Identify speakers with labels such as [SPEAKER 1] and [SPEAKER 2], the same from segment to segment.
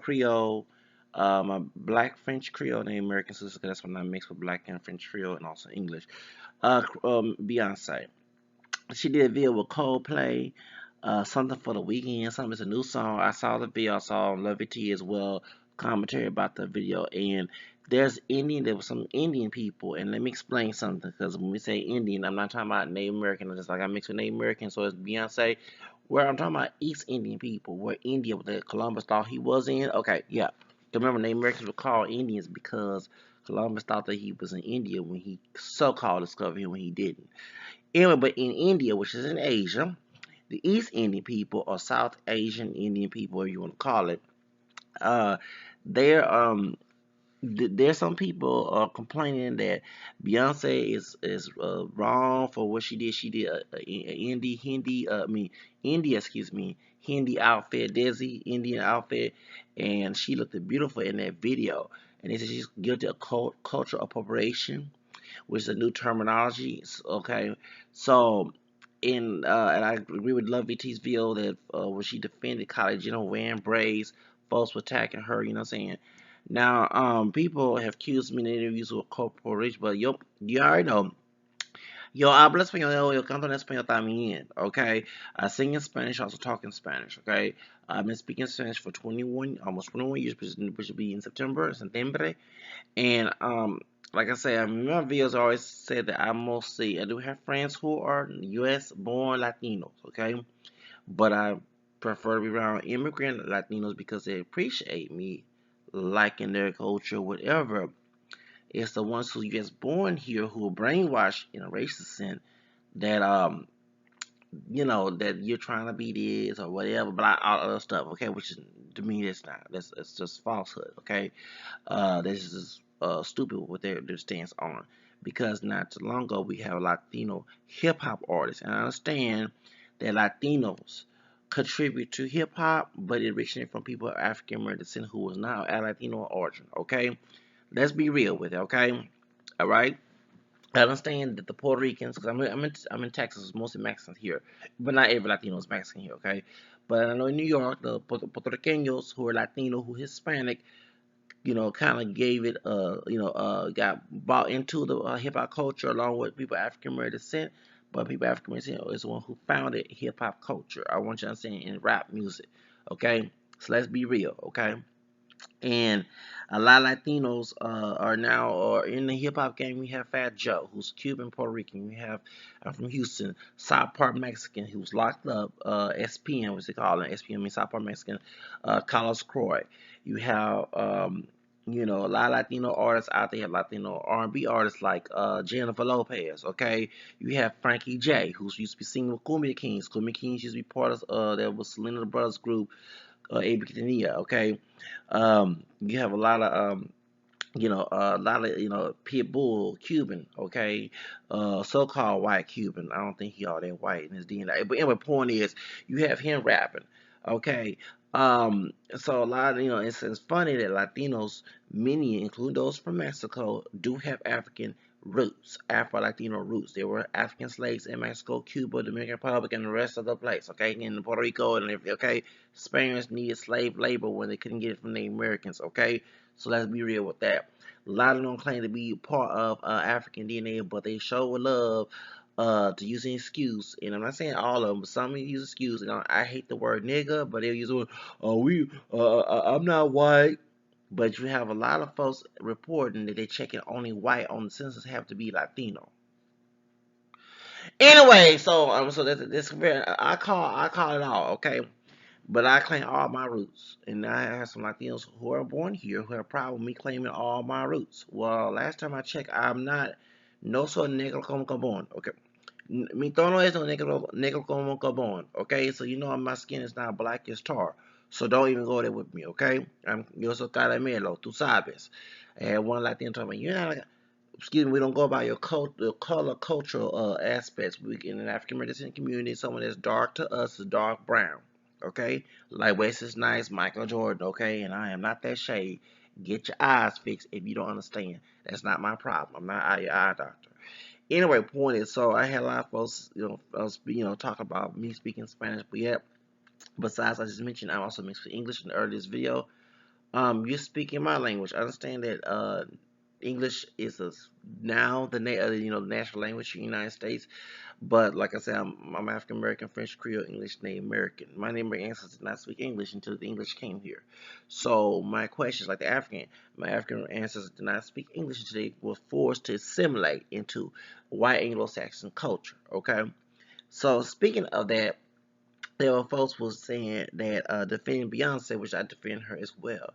[SPEAKER 1] Creole, a Black French Creole named American Sister, 'cause that's when I mix with Black and French Creole and also English. Beyonce. She did a video with Coldplay, something for the weekend, something. It's a new song. I saw the video. I saw Love It T as well, commentary about the video. And there was some Indian people. And let me explain something, because when we say Indian, I'm not talking about Native American. It's just like I mix with Native American, so it's Beyonce. Where I'm talking about East Indian people, where India, that Columbus thought he was in. Okay, yeah. Remember, Native Americans were called Indians because Columbus thought that he was in India when he so-called discovered him when he didn't. Anyway, but in India, which is in Asia, the East Indian people or South Asian Indian people, whatever you want to call it, uh, there there's some people complaining that Beyonce is wrong for what she did. She did India, excuse me, Hindi outfit, Desi Indian outfit, and she looked beautiful in that video. And they said she's guilty of cultural appropriation, which is a new terminology. Okay, so and I agree with Lovey T's video that where she defended Kylie Jenner wearing braids, folks were attacking her. You know what I'm saying? Now, people have accused me in interviews with corporations, but yo, you already know. Yo hablo español, yo canto en español también, okay? I sing in Spanish, also talk in Spanish, okay? I've been speaking Spanish for 21, almost 21 years, which will be in September. And like I say, in my videos, I always say that I do have friends who are U.S. born Latinos, okay? But I prefer to be around immigrant Latinos because they appreciate me, liking their culture, whatever. It's the ones who just born here who are brainwashed in a racist sense that that you're trying to be this or whatever, but all other stuff, okay? Which is, to me, that's not. It's just falsehood, okay? This is stupid what their stance on, because not too long ago we have Latino hip hop artists, and I understand that Latinos contribute to hip hop, but it originated from people of African American descent who was not a Latino origin. Okay, let's be real with it. Okay, all right. I understand that the Puerto Ricans, because I'm in Texas, it's mostly Mexicans here, but not every Latino is Mexican here. Okay, but I know in New York, the Puerto Ricanos who are Latino, who Hispanic, kind of gave it, got bought into the hip hop culture along with people of African American descent. But people of African American descent is the one who founded hip hop culture. I want you to understand in rap music, okay? So let's be real, okay? And a lot of Latinos are now or in the hip hop game. We have Fat Joe, who's Cuban, Puerto Rican. We have from Houston, South Park Mexican, who's locked up. SPM, what's they call it? SPM means South Park Mexican. Carlos Croy. You have a lot of Latino artists out there. Latino R&B artists like Jennifer Lopez. Okay, you have Frankie J, who used to be singing with Cumbia Kings. Cumbia Kings used to be part of that was Selena Brothers group, A.B. Quintanilla. Okay, you have a lot of Pitbull, Cuban, okay, so-called white Cuban. I don't think he all that white in his DNA. But anyway, point is, you have him rapping, okay. So a lot of it's funny that Latinos, many, including those from Mexico, do have African roots, Afro-Latino roots. They were African slaves in Mexico, Cuba, Dominican Republic, and the rest of the place, okay, in Puerto Rico and everything, okay. Spaniards needed slave labor when they couldn't get it from the Americans, okay. So let's be real with that. A lot of them claim to be part of African DNA, but they show love to use an excuse. And I'm not saying all of them, but some use excuse. And I hate the word nigga, but they'll use the word, I'm not white. But you have a lot of folks reporting that they're checking only white on the census have to be Latino. Anyway, so this I call it all, okay. But I claim all my roots, and I have some Latinos who are born here who have a problem with me claiming all my roots. Well, last time I checked, I'm not no soy negro como Gabon. Okay, mi tono es no negro como Gabon. Okay, so my skin is not black as tar. So don't even go there with me. Okay, yo soy caramelo, tú sabes. And one Latino told me, you're not like, excuse me, we don't go by your color, cultural aspects. We in an African American community, someone that's dark to us is dark brown. Okay, like West is nice, Michael Jordan. Okay, and I am not that shade. Get your eyes fixed if you don't understand. That's not my problem. I'm not your eye doctor. Anyway, point is, so I had a lot of folks, talk about me speaking Spanish, but yet, besides I just mentioned, I also mixed with English in the earliest video. You're speaking my language. I understand that English is now the national language in the United States. But like I said, I'm African American, French Creole, English, Native American. My Native American ancestors did not speak English until the English came here. So my question is like my African ancestors did not speak English until they were forced to assimilate into white Anglo-Saxon culture. Okay. So speaking of that, there were folks was saying that defending Beyonce, which I defend her as well,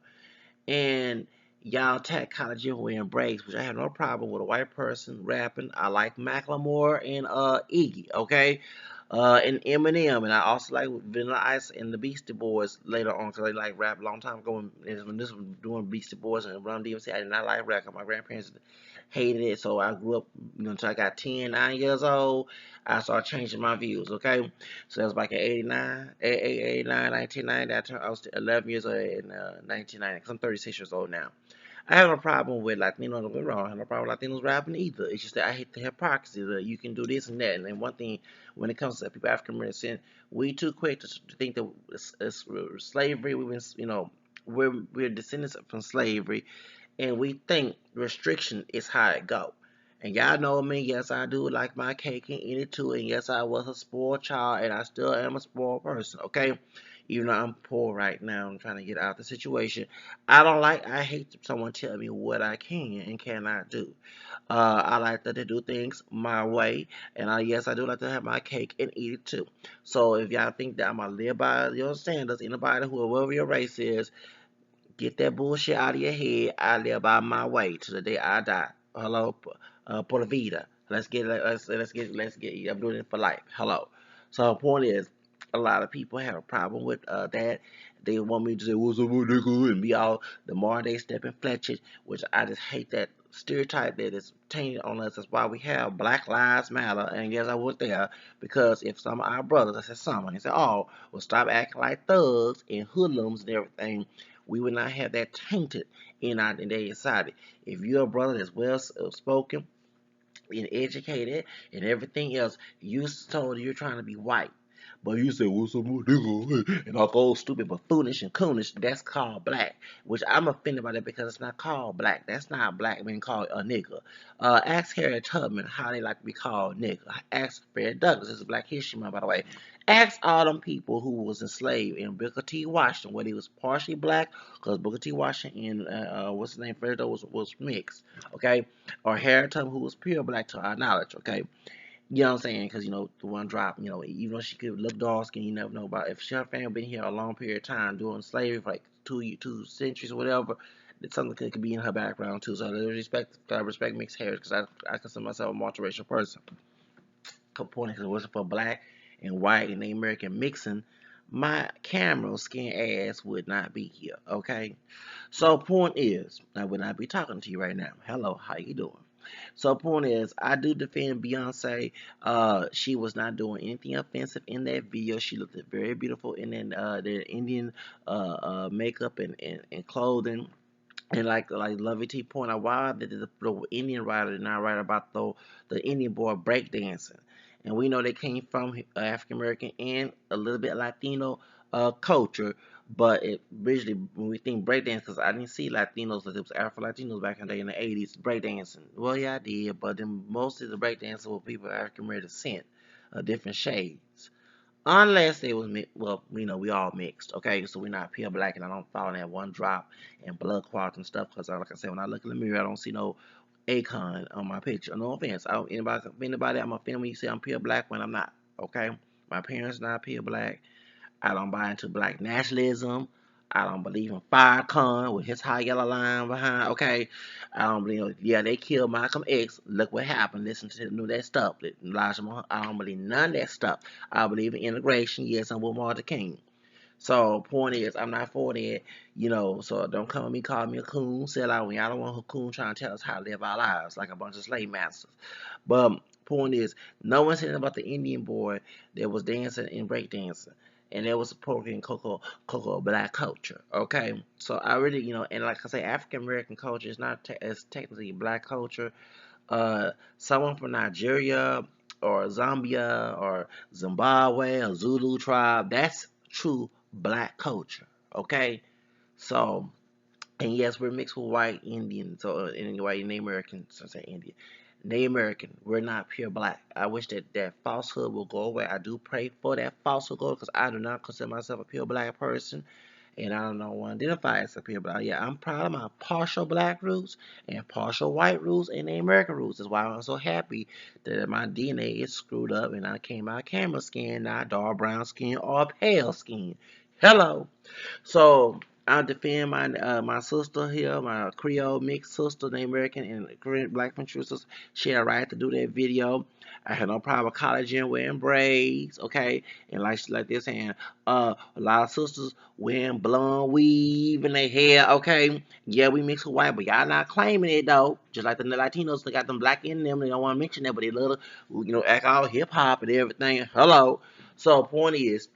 [SPEAKER 1] and y'all attack college wearing braids, which I have no problem with a white person rapping. I like Macklemore and Iggy, okay, and Eminem, and I also like Vanilla Ice and the Beastie Boys later on because they like rap a long time ago when this was doing Beastie Boys and Run DMC. I did not like rap. 'Cause my grandparents hated it, so I grew up, until I got 10, 9 years old. I started changing my views, okay? So that was back in 89, 89, 1990. I was 11 years old in 1990, because I'm 36 years old now. I have no problem with Latinos, don't get me wrong. I have no problem with Latinos rapping either. It's just that I hate the hypocrisy that you can do this and that. And then one thing, when it comes to people African American, we too quick to think that it's slavery. We've been, we're descendants from slavery, and we think restriction is how it go. And y'all know me, yes, I do like my cake and eat it too, and yes, I was a spoiled child, and I still am a spoiled person, okay? Even though I'm poor right now, I'm trying to get out of the situation. I hate someone tell me what I can and cannot do. I like to do things my way, and yes, I do like to have my cake and eat it too. So if y'all think that I'm gonna live by your standards, anybody, whoever your race is, get that bullshit out of your head. I live by my way to the day I die. Hello, por vida. Let's get. I'm doing it for life. Hello. So the point is, a lot of people have a problem with that. They want me to say, "What's up, my nigga?" and be all the more they step in Fletcher, which I just hate that stereotype that is tainted on us. That's why we have Black Lives Matter. And yes, I was there because if some of our brothers, I said some, and they said, "Oh, well, stop acting like thugs and hoodlums and everything," we would not have that tainted in our day society. If you're a brother that's well spoken and educated and everything else, you told you're trying to be white. But you say, what's up, nigga? And all go stupid, but foolish and coonish, that's called black. Which I'm offended by that because it's not called black. That's not black being called a nigga. Ask Harriet Tubman how they like to be called nigga. Ask Fred Douglass, this is Black History Month, by the way. Ask all them people who was enslaved in Booker T. Washington, where he was partially black, because Booker T. Washington and what's his name, Fred Douglass was mixed, okay? Or Harriet Tubman, who was pure black to our knowledge, okay? You know what I'm saying? Because, the one drop, even though she could look dark skin, you never know about if her family been here a long period of time doing slavery for like two centuries or whatever, that something could be in her background too. So I respect mixed heritage because I consider myself a multiracial person. Point because it wasn't for black and white and Native American mixing, my camera skin ass would not be here. Okay, so point is, I would not be talking to you right now. Hello, how you doing? So point is, I do defend Beyonce. She was not doing anything offensive in that video. She looked very beautiful in the Indian makeup and clothing. And like Lovey T point out, why did the Indian writer did not write about the Indian boy breakdancing? And we know they came from African American and a little bit Latino culture, but it originally when we think breakdance, because I didn't see Latinos, it was Afro Latinos back in the day in the 80s breakdancing. Well, yeah, I did, but then most of the breakdancers were people of African American descent, different shades. Unless they was well, we all mixed, okay? So we're not pure black, and I don't fall in that one drop and blood clots and stuff. Because like I said, when I look in the mirror, I don't see no Akon on my picture. No offense. I don't, anybody, I'm offended when you say I'm pure black when I'm not, okay? My parents not pure black. I don't buy into black nationalism. I don't believe in Farrakhan with his high yellow line behind. Okay, I don't believe. Yeah, they killed Malcolm X. Look what happened. Listen to that stuff. Elijah Muhammad. I don't believe none of that stuff. I believe in integration. Yes, I'm with Martin King. So point is, I'm not for that. So don't come at me, call me a coon, sell out when y'all don't want a coon trying to tell us how to live our lives like a bunch of slave masters. But point is, no one said about the Indian boy that was dancing and breakdancing. And that was appropriating Coco black culture. Okay, so I really, and like I say, African American culture is not as technically black culture. Someone from Nigeria or Zambia or Zimbabwe or Zulu tribe, that's true black culture. Okay, so And yes, we're mixed with white Indians, so and white Native Americans. I say Indian, Native American. We're not pure black. I wish that falsehood will go away. I do pray for that falsehood go because I do not consider myself a pure black person, and I don't want to identify as a pure black. Yeah, I'm proud of my partial black roots and partial white roots and the American roots. That's why I'm so happy that my DNA is screwed up and I came out camera skin, not dark brown skin or pale skin. Hello. So I defend my sister here, my Creole mixed sister, named American and Korean black French sisters. She had a right to do that video. I had no problem with collagen wearing braids, okay, and like they're saying, a lot of sisters wearing blonde weave in their hair, okay. Yeah, we mix with white, but y'all not claiming it though. Just like the Latinos, they got them black in them. They don't want to mention that, but they love to, act all hip hop and everything. Hello. So point is,